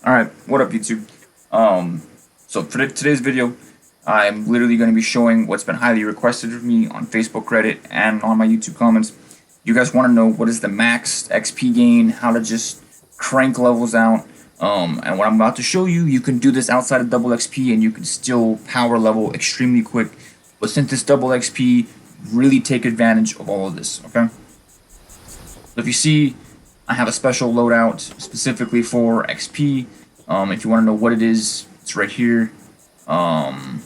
Alright, what up YouTube? So for today's video, I'm literally going to be showing what's been highly requested of me on Facebook, Reddit, and on my YouTube comments. You guys want to know what is the max XP gain, how to just crank levels out, and what I'm about to show you, you can do this outside of double XP and you can still power level extremely quick. But since it's double XP, really take advantage of all of this, okay? So if you see, I have a special loadout specifically for XP. If you want to know what it is, it's right here. Don't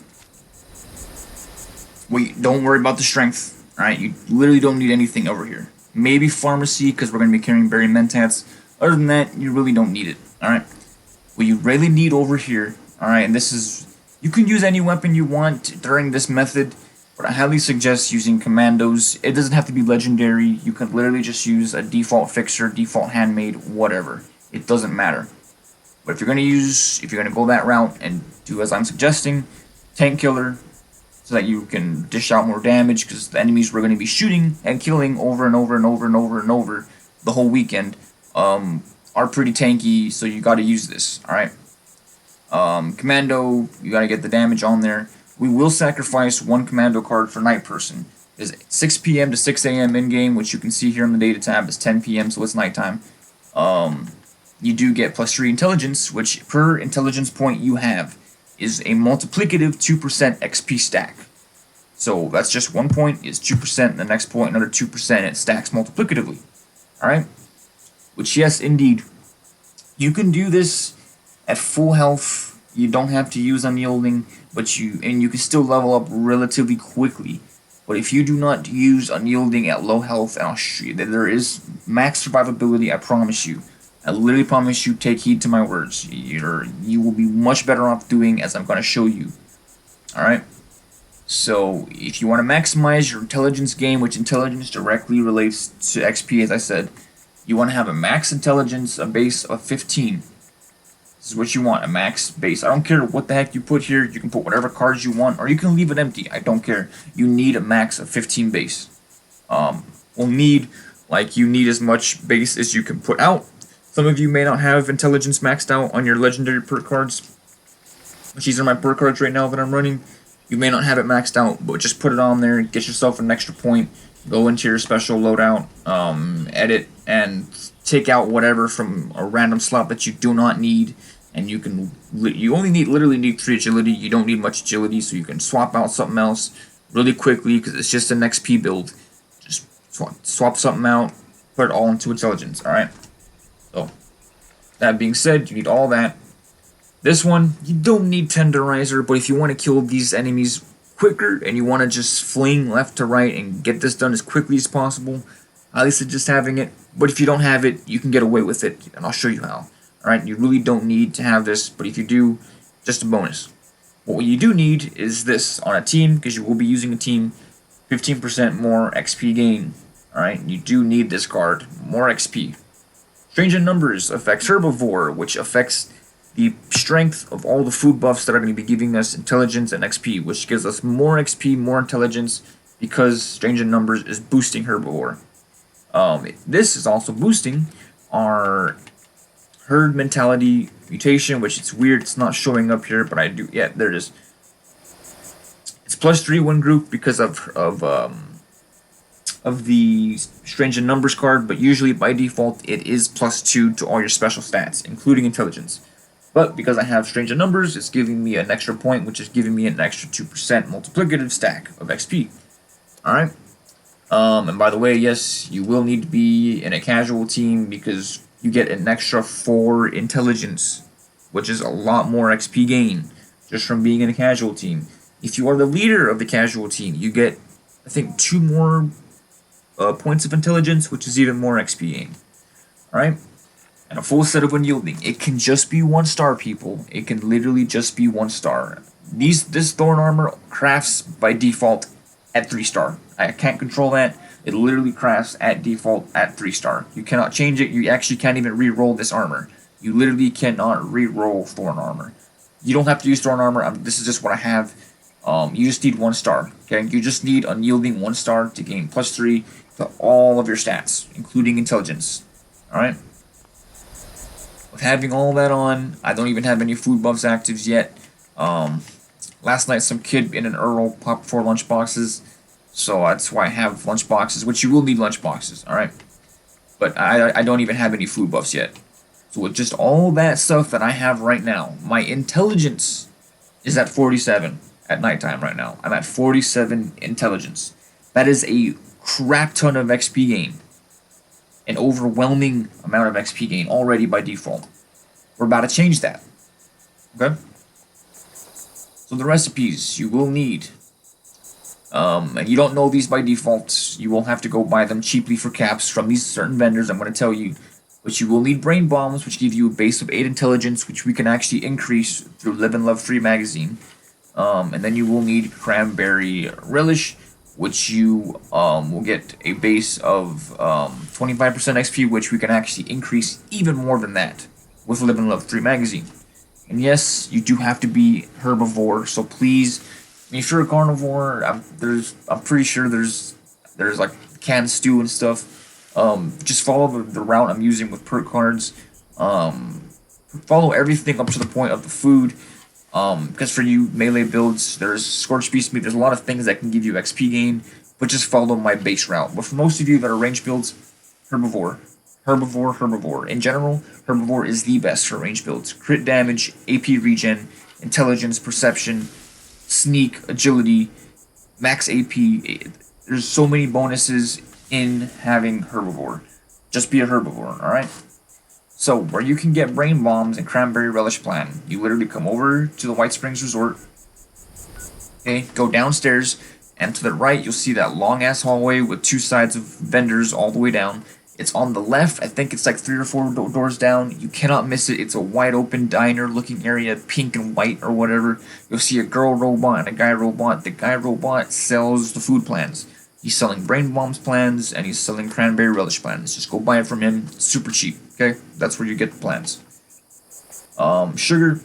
worry about the strength, alright? You literally don't need anything over here. Maybe pharmacy, because we're going to be carrying berry mentats. Other than that, you really don't need it, alright? What you really need over here, alright, and this is, you can use any weapon you want during this method, but I highly suggest using commandos. It doesn't have to be legendary. You can literally just use a default fixer, default handmade, whatever. It doesn't matter. But if you're gonna go that route and do as I'm suggesting, tank killer, so that you can dish out more damage, because the enemies we're going to be shooting and killing over and over and over and over and over the whole weekend are pretty tanky, so you got to use this. All right. Commando, you got to get the damage on there. We will sacrifice one commando card for night person. It's 6 p.m. to 6 a.m. in game, which you can see here on the data tab is 10 p.m. so it's nighttime. You do get +3 intelligence, which per intelligence point you have is a multiplicative 2% XP stack. So that's just 1 point is 2%, the next point another 2%, it stacks multiplicatively. Alright? Which, yes, indeed, you can do this at full health. You don't have to use unyielding, but you can still level up relatively quickly. But if you do not use unyielding at low health, and I'll show you that there is max survivability, I promise you. I literally promise you, take heed to my words. You will be much better off doing as I'm going to show you. Alright? So, if you want to maximize your intelligence gain, which intelligence directly relates to XP, as I said, you want to have a max intelligence, a base of 15. This is what you want, a max base. I don't care what the heck you put here. You can put whatever cards you want, or you can leave it empty. I don't care. You need a max of 15 base. You need as much base as you can put out. Some of you may not have intelligence maxed out on your legendary perk cards, which these are my perk cards right now that I'm running. You may not have it maxed out, but just put it on there, get yourself an extra point, go into your special loadout, edit, and take out whatever from a random slot that you do not need, and you only literally need 3 agility. You don't need much agility, so you can swap out something else really quickly, because it's just an XP build. Just swap something out, put it all into intelligence, alright? So, that being said, you need all that. This one, you don't need Tenderizer, but if you want to kill these enemies quicker and you want to just fling left to right and get this done as quickly as possible, I highly suggest having it. But if you don't have it, you can get away with it, and I'll show you how. Alright, you really don't need to have this, but if you do, just a bonus. What you do need is this on a team, because you will be using a team, 15% more XP gain. Alright, you do need this card, more XP. Strange in Numbers affects Herbivore, which affects the strength of all the food buffs that are going to be giving us intelligence and XP, which gives us more XP, more intelligence, because Strange in Numbers is boosting Herbivore. This is also boosting our Herd Mentality mutation, which it's weird, it's not showing up here, but I do, yeah, there it is. It's +3 one group because of the Strange in Numbers card, but usually by default it is +2 to all your special stats, including intelligence. But because I have Strange in Numbers, it's giving me an extra point, which is giving me an extra 2% multiplicative stack of XP. Alright? And by the way, yes, you will need to be in a casual team because you get an extra 4 intelligence, which is a lot more XP gain just from being in a casual team. If you are the leader of the casual team, you get, I think, 2 more points of intelligence, which is even more XP gain. Alright? And a full set of unyielding. It can just be 1 star, people. It can literally just be 1 star. This Thorn Armor crafts by default at 3 star. I can't control that. It literally crafts at default at 3 star. You cannot change it. You actually can't even re-roll this armor. You literally cannot re-roll Thorn Armor. You don't have to use Thorn Armor. This is just what I have. You just need 1 star. Okay, you just need unyielding 1 star to gain +3 to all of your stats, including intelligence. Alright? With having all that on, I don't even have any food buffs actives yet. Last night some kid in an Earl popped 4 lunchboxes, so that's why I have lunchboxes, which you will need lunchboxes, alright? But I don't even have any food buffs yet. So with just all that stuff that I have right now, my intelligence is at 47 at nighttime right now. I'm at 47 intelligence. That is a crap ton of XP gain. An overwhelming amount of XP gain already by default. We're about to change that. Okay? So the recipes you will need. And you don't know these by default. You will have to go buy them cheaply for caps from these certain vendors. I'm going to tell you. But you will need brain bombs, which give you a base of 8 intelligence, which we can actually increase through Live and Love Free magazine. And then you will need cranberry relish, which you will get a base of 25% XP, which we can actually increase even more than that with Live and Love Free magazine. And yes, you do have to be herbivore, so please, if you're a carnivore, I'm pretty sure there's like canned stew and stuff. Just follow the route I'm using with perk cards. Follow everything up to the point of the food. Because for you melee builds, there's Scorched Beast Meat, there's a lot of things that can give you XP gain, but just follow my base route. But for most of you that are range builds, herbivore. Herbivore, herbivore. In general, herbivore is the best for range builds. Crit damage, AP regen, intelligence, perception, sneak, agility, max AP. There's so many bonuses in having herbivore. Just be a herbivore, alright? So, where you can get brain bombs and cranberry relish plan, you literally come over to the White Springs Resort. Okay, go downstairs, and to the right you'll see that long ass hallway with 2 sides of vendors all the way down. It's on the left, I think it's like 3 or 4 doors down. You cannot miss it. It's a wide open diner looking area, pink and white or whatever. You'll see a girl robot and a guy robot. The guy robot sells the food plans. He's selling brain bombs plans and he's selling cranberry relish plans. Just go buy it from him. Super cheap. Okay? That's where you get the plans. Sugar.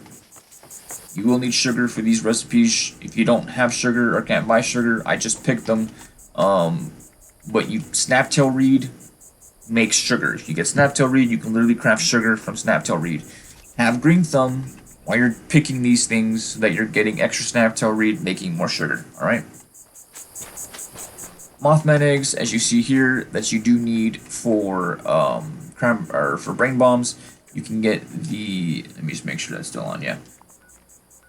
You will need sugar for these recipes. If you don't have sugar or can't buy sugar, I just picked them. But you Snaptail Reed makes sugar. If you get Snaptail Reed, you can literally craft sugar from Snaptail Reed. Have Green Thumb while you're picking these things so that you're getting extra Snaptail Reed, making more sugar. Alright? Mothman eggs, as you see here, that you do need for for brain bombs. You can get the. Let me just make sure that's still on. Yeah.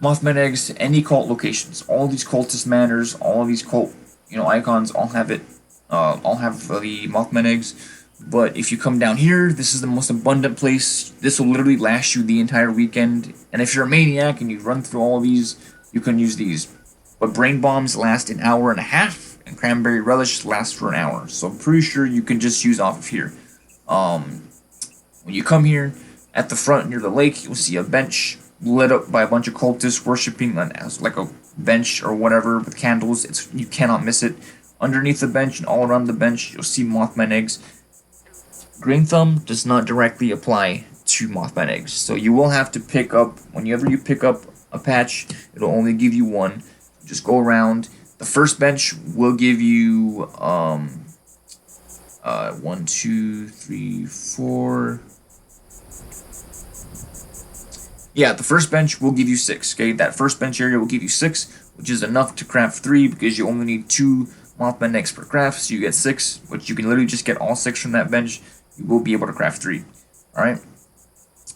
Mothman eggs, any cult locations. All these cultist manners, all of these cult, icons, all have it. All have the Mothman eggs. But if you come down here, this is the most abundant place. This will literally last you the entire weekend. And if you're a maniac and you run through all of these, you can use these. But brain bombs last an hour and a half. And cranberry relish lasts for an hour, so I'm pretty sure you can just use off of here. When you come here, at the front near the lake, you'll see a bench lit up by a bunch of cultists worshipping like a bench or whatever with candles. You cannot miss it. Underneath the bench and all around the bench, you'll see Mothman eggs. Green Thumb does not directly apply to Mothman eggs, so you will have to pick up, whenever you pick up a patch, it'll only give you one. Just go around. The first bench will give you 1, 2, 3, 4. Yeah, the first bench will give you 6. Okay, that first bench area will give you 6, which is enough to craft 3 because you only need 2 Mothman eggs per craft, so you get 6, which you can literally just get all 6 from that bench. You will be able to craft 3. All right,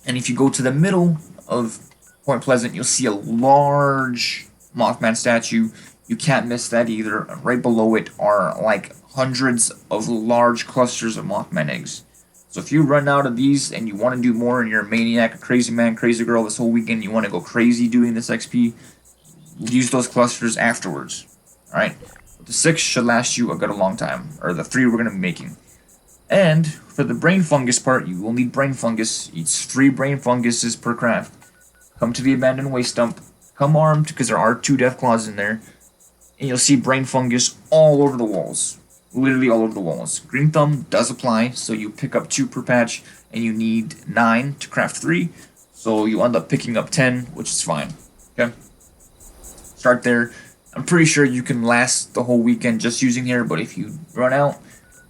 and if you go to the middle of Point Pleasant, you'll see a large Mothman statue. You can't miss that either. Right below it are like hundreds of large clusters of Mothman eggs. So if you run out of these and you want to do more and you're a maniac, a crazy man, crazy girl this whole weekend, you want to go crazy doing this XP, use those clusters afterwards. Alright? The 6 should last you a good long time. Or the 3 we're going to be making. And for the brain fungus part, you will need brain fungus. It's 3 brain funguses per craft. Come to the abandoned waste dump. Come armed, because there are 2 death claws in there. And you'll see brain fungus all over the walls. Literally all over the walls. Green Thumb does apply, so you pick up 2 per patch, and you need 9 to craft 3. So you end up picking up 10, which is fine. Okay? Start there. I'm pretty sure you can last the whole weekend just using here, but if you run out,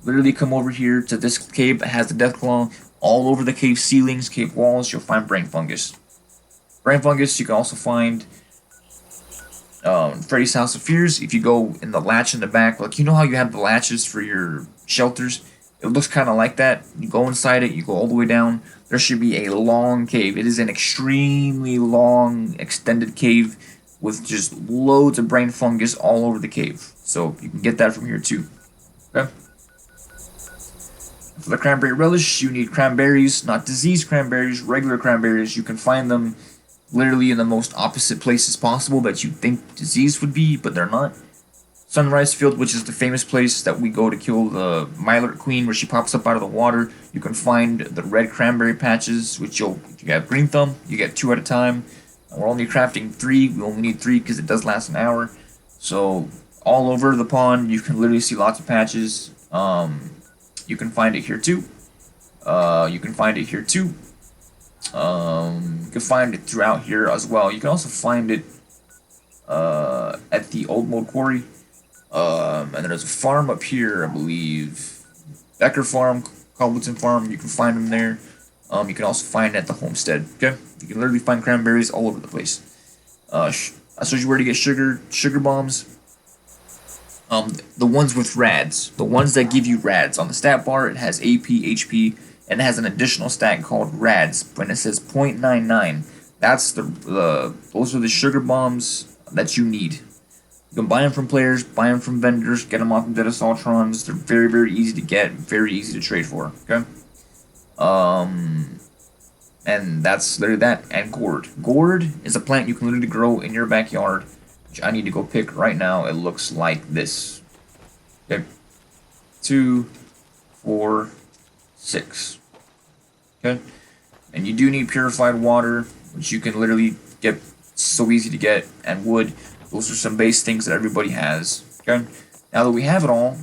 literally come over here to this cave that has the death claw. All over the cave ceilings, cave walls, you'll find brain fungus. Brain fungus you can also find Freddy's House of Fears. If you go in the latch in the back, like you know how you have the latches for your shelters? It looks kind of like that. You go inside it, you go all the way down. There should be a long cave. It is an extremely long, extended cave with just loads of brain fungus all over the cave. So you can get that from here too. Okay. For the cranberry relish, you need cranberries, not diseased cranberries, regular cranberries. You can find them literally in the most opposite places possible that you think disease would be, but they're not. Sunrise Field, which is the famous place that we go to kill the Mylert Queen, where she pops up out of the water. You can find the red cranberry patches, which if you have green thumb, you get 2 at a time. And we're only crafting 3. We only need 3 because it does last an hour. So all over the pond, you can literally see lots of patches. You can find it here too. You can find it throughout here as well. You can also find it at the Old Mode Quarry. And then there's a farm up here, I believe. Becker Farm, Cobbleton Farm, you can find them there. You can also find it at the homestead, okay? You can literally find cranberries all over the place. I showed you where to get sugar bombs. The ones with rads, the ones that give you rads. On the stat bar, it has AP, HP, and it has an additional stat called rads. When it says 0.99, that's those are the sugar bombs that you need. You can buy them from players, buy them from vendors, get them off of Dead Assaultrons. They're very, very easy to get, very easy to trade for, okay? And that's literally that, and gourd. Gourd is a plant you can literally grow in your backyard, which I need to go pick right now. It looks like this. Okay. 2, 4, 6. Okay? And you do need purified water, which you can literally get, so easy to get, and wood. Those are some base things that everybody has. Okay? Now that we have it all,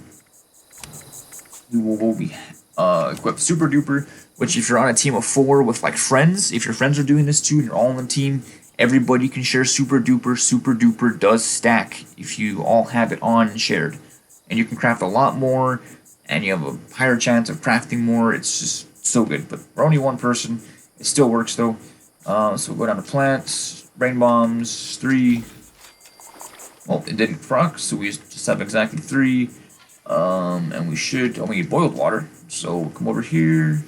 we will be equipped Super Duper, which if you're on a team of 4 with like friends, if your friends are doing this too and you're all on the team, everybody can share Super Duper. Super Duper does stack if you all have it on and shared. And you can craft a lot more, and you have a higher chance of crafting more. It's just so good. But we're only 1 person. It still works though. So we'll go down to plants, brain bombs, 3. Well, it didn't proc, so we just have exactly 3. And we should only need boiled water. So we'll come over here.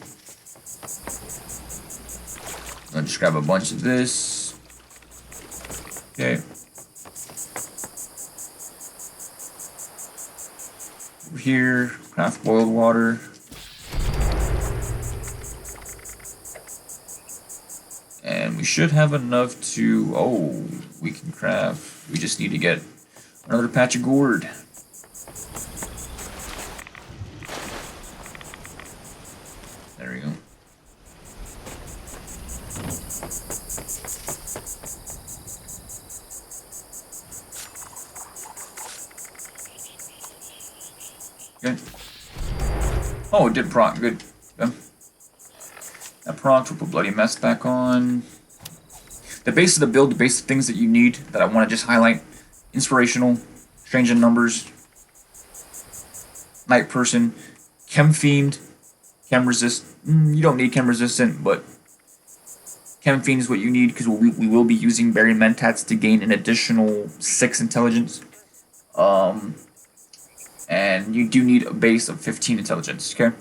I'll just grab a bunch of this. Okay. Over here, craft boiled water. And we should have enough to, we can craft. We just need to get another patch of gourd. There we go. Okay. Oh, it did proc. Good. Okay. That proc, we'll put Bloody Mess back on. The base of the build, the basic things that you need that I want to just highlight. Inspirational, Strange in Numbers, Night Person, Chem Fiend, Chem Resist. You don't need Chem Resistant, but Chem Fiend is what you need because we will be using Berry Mentats to gain an additional 6 intelligence. And you do need a base of 15 intelligence, okay?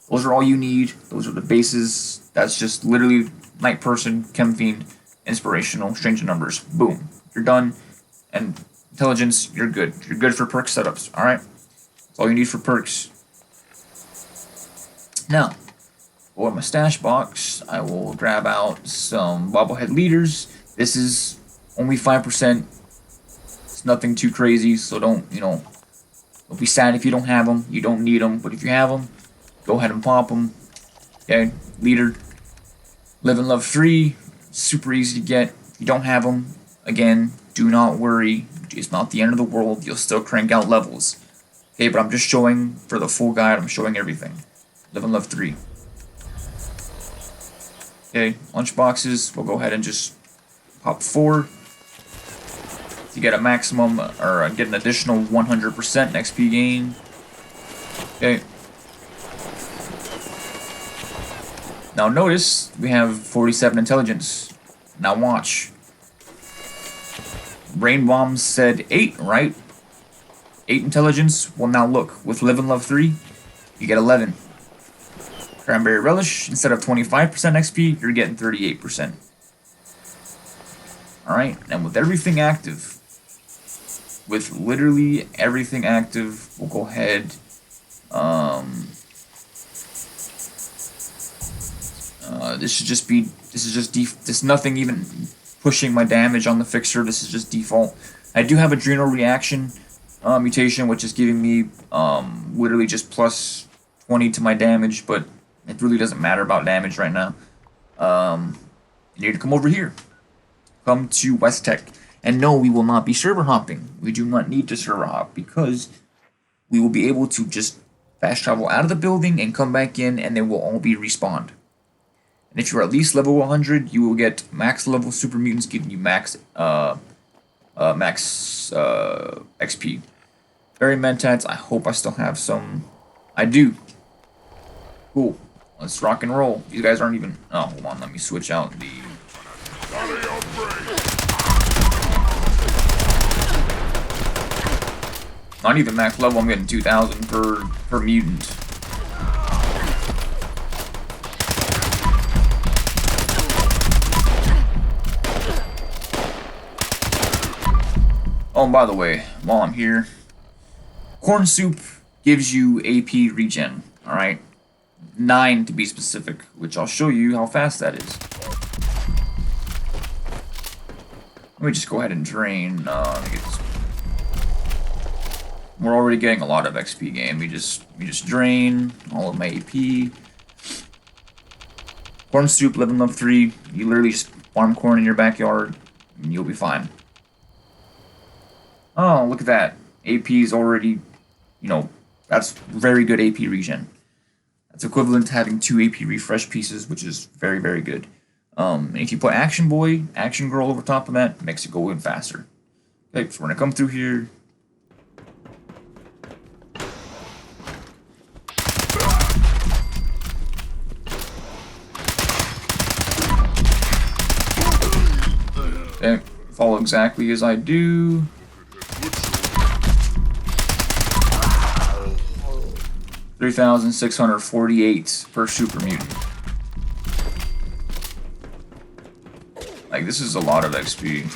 Those are all you need. Those are the bases. That's just literally Night Person, Chem Fiend, Inspirational, Strange in Numbers. Boom. You're done. And intelligence, you're good. You're good for perk setups, alright? That's all you need for perks. Now, for my stash box, I will grab out some bobblehead leaders. This is only 5%. It's nothing too crazy, so don't be sad if you don't have them. You don't need them, but if you have them, go ahead and pop them. Okay, leader. Live and Love 3, super easy to get. If you don't have them, again, do not worry. It's not the end of the world. You'll still crank out levels. Okay, but I'm just showing for the full guide. I'm showing everything. Live and Love 3. Okay, lunch boxes. We'll go ahead and just pop 4. To get a maximum, or get an additional 100% XP gain. Okay. Now notice we have 47 intelligence. Now watch. Rain Bomb said 8, right? 8 intelligence. Well, now look, with Live and Love 3, you get 11. Cranberry Relish, instead of 25% XP, you're getting 38%. Alright, and with everything active, with literally everything active, we'll go ahead. This is nothing even pushing my damage on the fixer. This is just default. I do have Adrenal Reaction mutation, which is giving me literally just plus 20 to my damage, but it really doesn't matter about damage right now. You need to come over here. Come to West Tech. And no, we will not be server hopping. We do not need to server hop because we will be able to just fast travel out of the building and come back in, and they will all be respawned. And if you're at least level 100, you will get max level super mutants giving you max XP. Fairy Mentats, I hope I still have some. I do. Cool. Let's rock and roll. These guys aren't even. Oh, hold on. Let me switch out the. Not even max level. I'm getting 2,000 per mutant. Oh, and by the way, while I'm here, corn soup gives you AP regen. All right. 9 to be specific, which I'll show you how fast that is. Let me just go ahead and drain. Let me get this. We're already getting a lot of XP game. We just drain all of my AP. Corn soup, Live and Love 3. You literally just farm corn in your backyard, and you'll be fine. Oh, look at that. AP is already, that's very good AP regen. That's equivalent to having 2 AP refresh pieces, which is very, very good. And if you put Action Boy, Action Girl over top of that, it makes it go even faster. Okay, so we're going to come through here. Okay, follow exactly as I do. $3,648 per super mutant. Like, this is a lot of XP.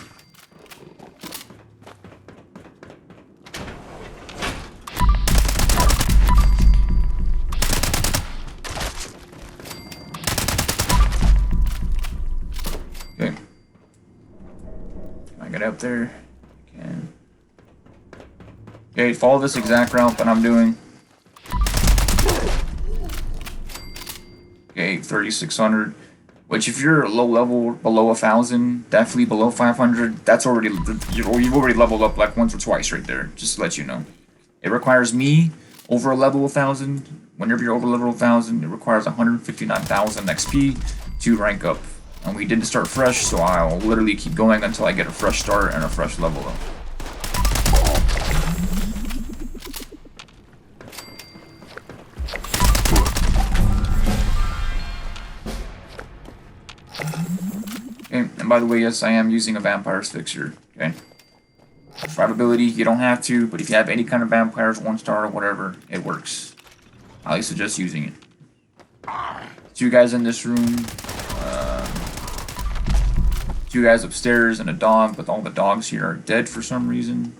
Okay. Can I get up there? I can. Okay, follow this exact route that I'm doing. Okay, 3,600. Which, if you're low level, below 1,000, definitely below 500, that's already, you've already leveled up like once or twice right there, just to let you know. It requires me over a level 1,000. Whenever you're over level 1,000, it requires 159,000 XP to rank up. And we did start fresh, so I'll literally keep going until I get a fresh start and a fresh level up. Okay, and by the way, yes, I am using a Vampire's Fixer, okay? Survivability, you don't have to, but if you have any kind of vampires, 1-star or whatever, it works. I highly suggest using it. 2 guys in this room, 2 guys upstairs, and a dog, but all the dogs here are dead for some reason.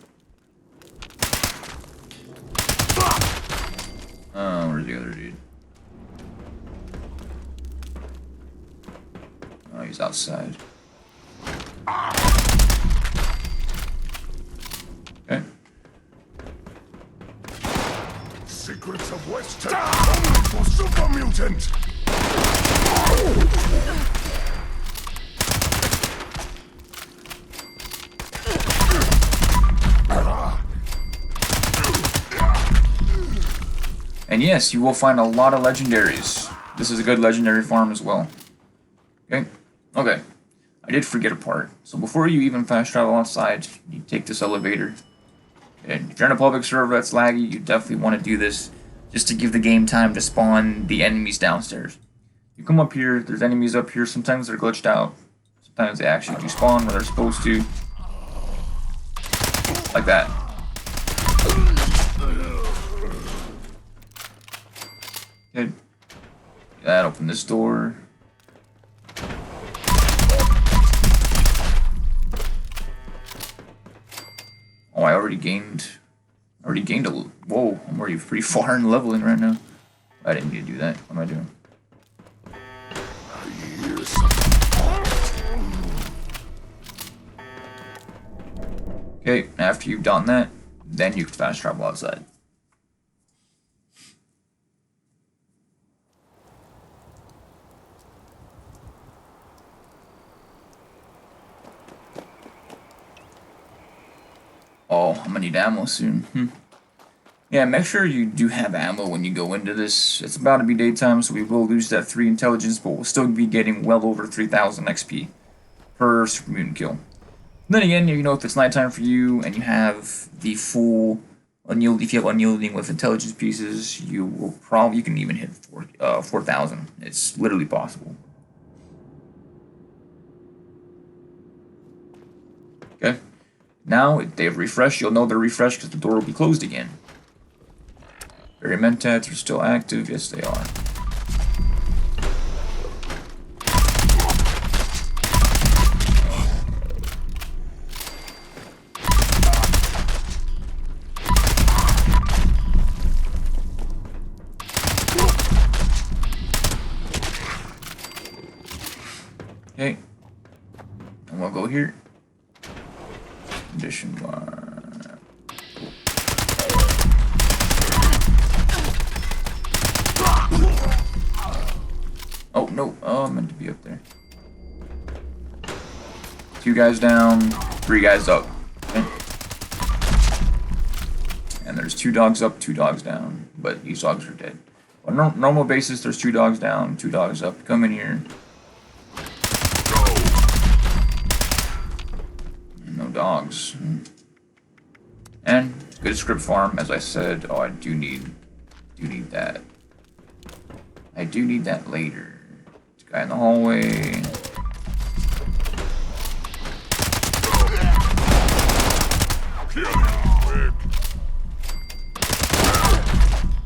Where's the other dude? Oh, he's outside. Okay. Secrets of Western only for super mutant. And yes, you will find a lot of legendaries. This is a good legendary farm as well. Okay? Okay. I did forget a part. So before you even fast travel outside, you take this elevator. And if you're in a public server that's laggy, you definitely want to do this just to give the game time to spawn the enemies downstairs. You come up here, there's enemies up here. Sometimes they're glitched out. Sometimes they actually do spawn where they're supposed to. Like that. Okay. That open this door. Oh, I already gained a. Whoa, I'm already pretty far in leveling right now. I didn't need to do that. What am I doing? Okay, after you've done that, then you can fast travel outside. Oh, I'm gonna need ammo soon. Yeah, make sure you do have ammo when you go into this. It's about to be daytime, so we will lose that 3 intelligence, but we'll still be getting well over 3,000 XP per super mutant kill. Then again, you know, if it's nighttime for you and you have the full unyielding, if you have unyielding with intelligence pieces, you can even hit 4,000. It's literally possible. Okay. Now, if they've refreshed, you'll know they're refreshed because the door will be closed again. Mentats are still active. Yes, they are. Okay. And we'll go here. Condition 1. Oh, no. Oh, I'm meant to be up there. 2 guys down, 3 guys up. Okay. And there's 2 dogs up, 2 dogs down. But these dogs are dead. On normal basis, there's 2 dogs down, 2 dogs up. Come in here. No dogs. And good script farm, as I said. Oh, I do need that. I do need that later. Guy in the hallway.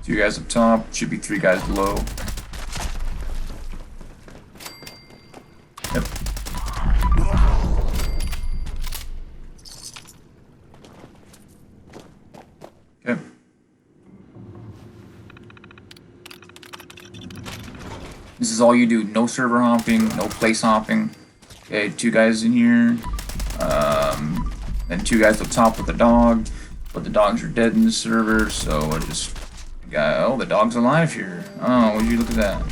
Two guys up top. Should be 3 guys below. Yep. Okay. This is all you do. No server hopping, no place hopping. Okay, 2 guys in here. Then 2 guys up top with the dog. But the dogs are dead in the server, so I just got. Oh, the dog's alive here. Oh, would you look at that?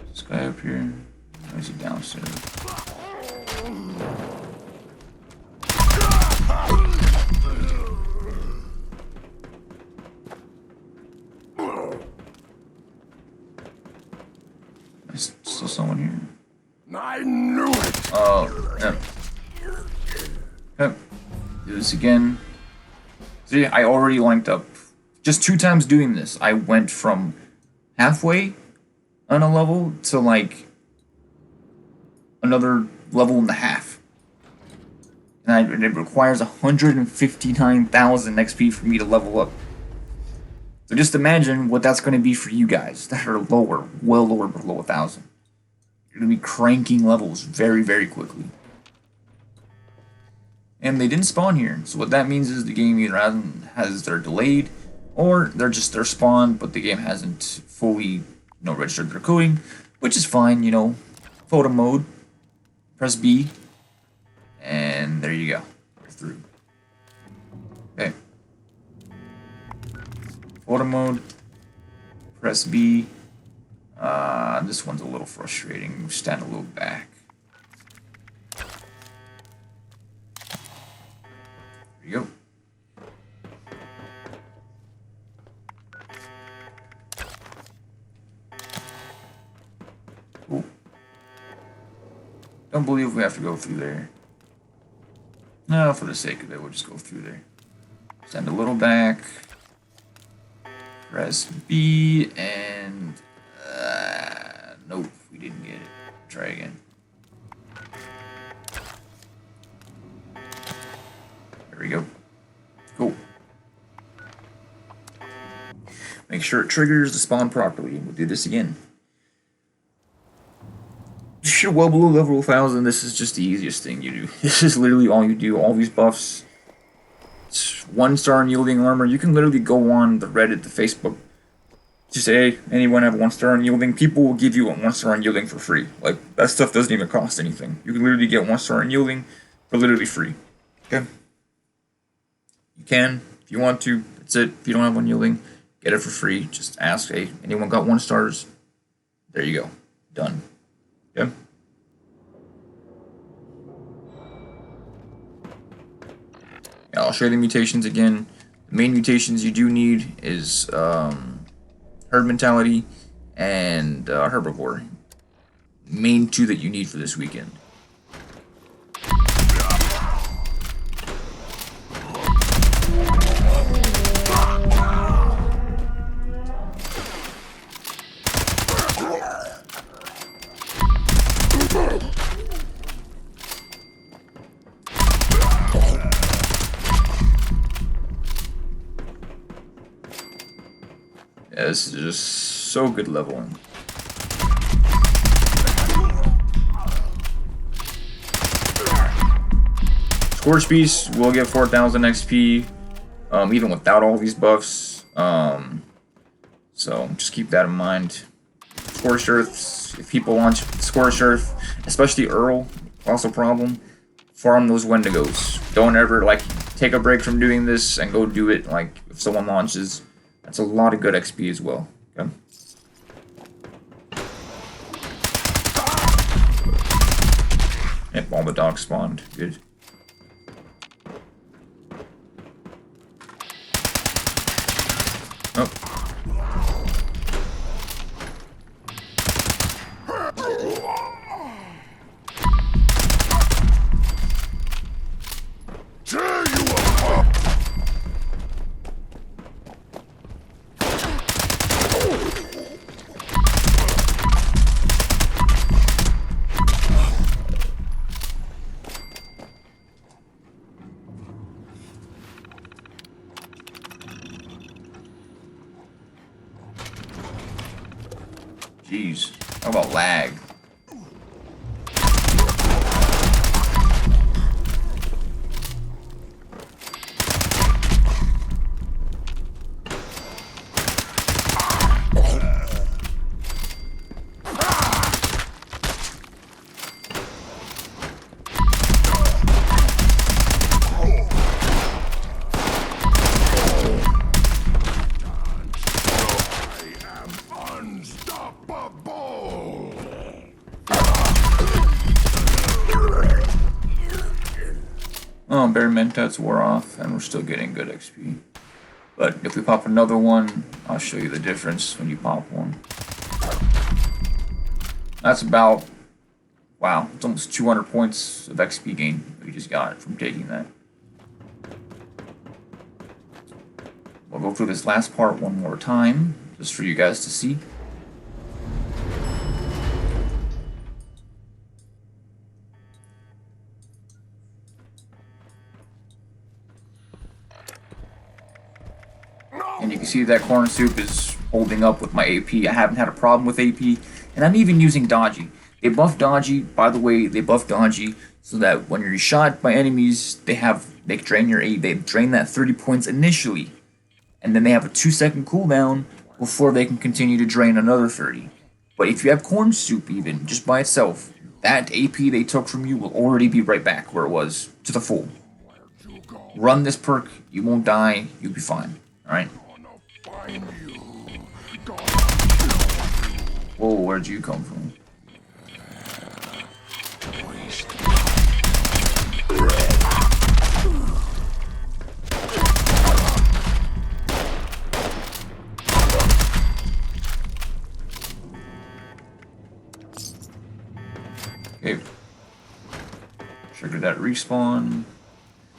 This guy up here. Why is he downstairs? There's still someone here. I knew it. Oh, yep. Yep. Do this again. See, I already linked up. Just 2 times doing this, I went from halfway on a level to like another level and a half. And it requires 159,000 XP for me to level up. So just imagine what that's going to be for you guys that are lower, well lower below 1,000. You're going to be cranking levels very, very quickly. And they didn't spawn here, so what that means is the game either they're delayed, or they're spawned, but the game hasn't fully, registered their coding, which is fine, photo mode, press B, and there you go, you're through. Okay. Photo mode, press B. This one's a little frustrating. Stand a little back. There you go. Cool. Don't believe we have to go through there. No, for the sake of it, we'll just go through there. Send a little back. Press B and nope, we didn't get it. Try again. There we go. Cool. Make sure it triggers the spawn properly. We'll do this again. If you're well below level 1000, this is just the easiest thing you do. This is literally all you do. All these buffs. It's 1-star unyielding armor. You can literally go on the Reddit, the Facebook. Just say, hey, anyone have 1-star unyielding? People will give you a 1-star unyielding for free. Like, that stuff doesn't even cost anything. You can literally get 1-star unyielding for literally free. Okay? You can, if you want to. That's it. If you don't have unyielding, get it for free. Just ask, hey, anyone got 1 stars? There you go. Done. Okay? Yeah, I'll show you the mutations again. The main mutations you do need is herd mentality and herbivore. Main 2 that you need for this weekend. Yeah, this is just so good leveling. Scorch Beast will get 4,000 XP, even without all these buffs. So just keep that in mind. Scorched Earth, if people launch Scorched Earth, especially Earl, also a problem. Farm those Wendigos. Don't ever take a break from doing this and go do it. Like if someone launches. That's a lot of good XP as well. Okay. Yep, all the dogs spawned. Good. Oh. Jeez, how about lag? Oh, Bear Mentats wore off, and we're still getting good XP. But if we pop another one, I'll show you the difference when you pop one. That's about, wow, it's almost 200 points of XP gain we just got from taking that. We'll go through this last part one more time, just for you guys to see. And you can see that corn soup is holding up with my AP. I haven't had a problem with AP, and I'm even using dodgy. They buff dodgy, by the way, they buff dodgy so that when you're shot by enemies, they drain your AP. They drain that 30 points initially, and then they have a 2-second cooldown before they can continue to drain another 30. But if you have corn soup even, just by itself, that AP they took from you will already be right back where it was, to the full. Run this perk, you won't die, you'll be fine. Alright? Whoa, where'd you come from? Okay. at respawn.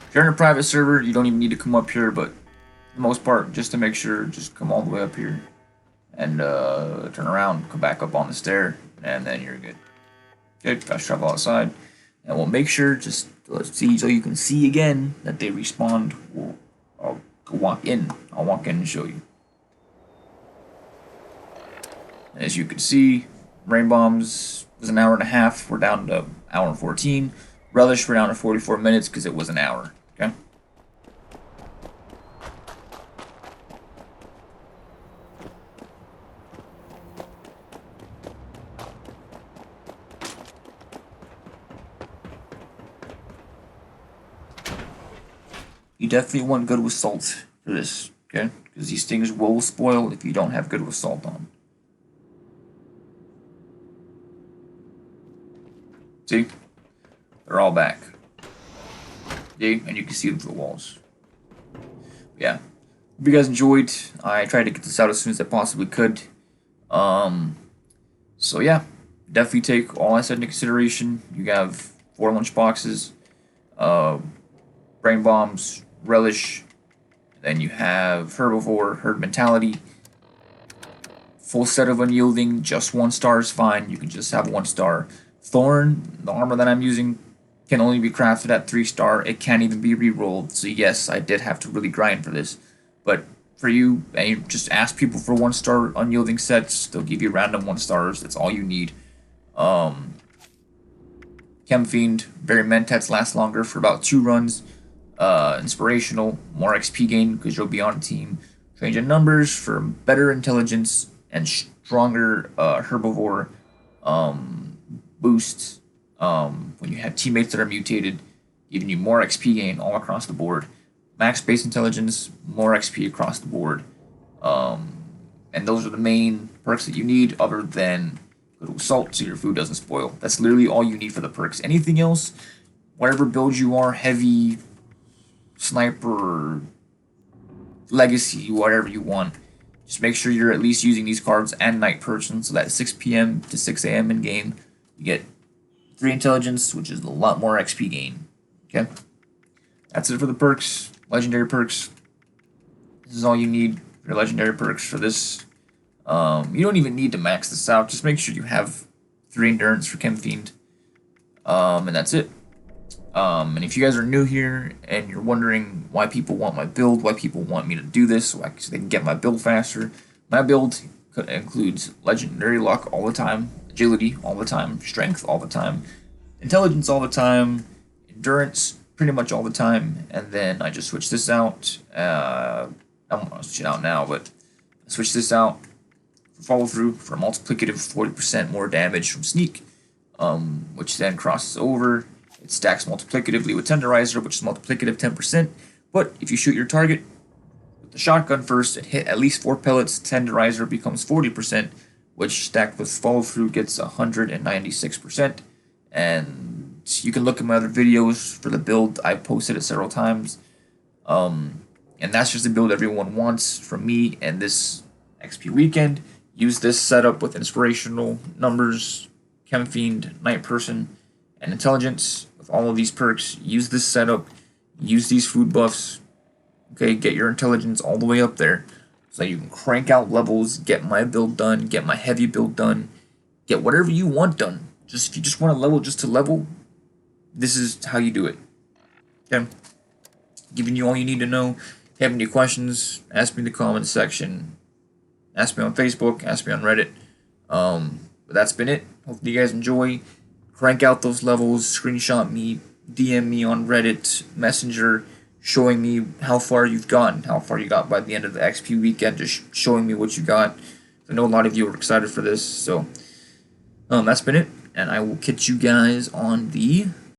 If you're in a private server, you don't even need to come up here, but for the most part, just to make sure, just come all the way up here and turn around, come back up on the stair, and then you're good. Okay, fast travel outside, and we'll make sure, just let's see, so you can see again that they respawned. I'll walk in. I'll walk in and show you. As you can see, Rain Bombs was an hour and a half. We're down to hour and 14. Relish, we're down to 44 minutes because it was an hour. Okay. You definitely want good with salt for this, okay? Because these things will spoil if you don't have good with salt on. See? They're all back. See? And you can see them through the walls. Yeah. Hope you guys enjoyed. I tried to get this out as soon as I possibly could. So yeah. Definitely take all I said into consideration. You have 4 lunch boxes, Brain Bombs, Relish, then you have Herbivore, Herd Mentality, full set of Unyielding, just 1 star is fine, you can just have 1 star. Thorn, the armor that I'm using, can only be crafted at 3 star, it can't even be re-rolled, so yes, I did have to really grind for this, but for you, and you just ask people for 1 star Unyielding sets, they'll give you random 1 stars, that's all you need. Chem Fiend, very Mentats last longer for about 2 runs. Inspirational, more XP gain because you'll be on a team. Change in numbers for better intelligence and stronger herbivore boosts when you have teammates that are mutated, giving you more XP gain all across the board. Max base intelligence, more XP across the board. And those are the main perks that you need other than good with salt so your food doesn't spoil. That's literally all you need for the perks. Anything else, whatever build you are, heavy, sniper, legacy, whatever you want, just make sure you're at least using these cards and night person so that 6 p.m. to 6 a.m. in game you get 3 intelligence, which is a lot more XP gain. Okay, that's it for the perks. Legendary perks, this is all you need for your legendary perks for this. You don't even need to max this out, just make sure you have 3 endurance for Chem Fiend, and that's it. And if you guys are new here and you're wondering why people want my build, why people want me to do this so they can get my build faster, my build includes legendary luck all the time, agility all the time, strength all the time, intelligence all the time, endurance pretty much all the time, and then I just switch this out. I'm gonna switch it out now, but I switch this out for follow through for a multiplicative 40% more damage from sneak, which then crosses over. It stacks multiplicatively with Tenderizer, which is multiplicative 10%. But if you shoot your target with the shotgun first and hit at least 4 pellets, Tenderizer becomes 40%, which stacked with follow through gets 196%. And you can look at my other videos for the build. I posted it several times. And that's just the build everyone wants from me and this XP weekend. Use this setup with inspirational numbers, Chem Fiend, Night Person, and intelligence with all of these perks. Use this setup, use these food buffs, okay, get your intelligence all the way up there so you can crank out levels, get my build done, get my heavy build done, get whatever you want done. If you just want to level just to level, this is how you do it. Okay, giving you all you need to know. If you have any questions, ask me in the comments section, ask me on Facebook, ask me on Reddit. But that's been it. Hopefully you guys enjoy. Crank out those levels, screenshot me, DM me on Reddit, Messenger, showing me how far you've gotten, how far you got by the end of the XP weekend, just showing me what you got. I know a lot of you are excited for this, so that's been it, and I will catch you guys on the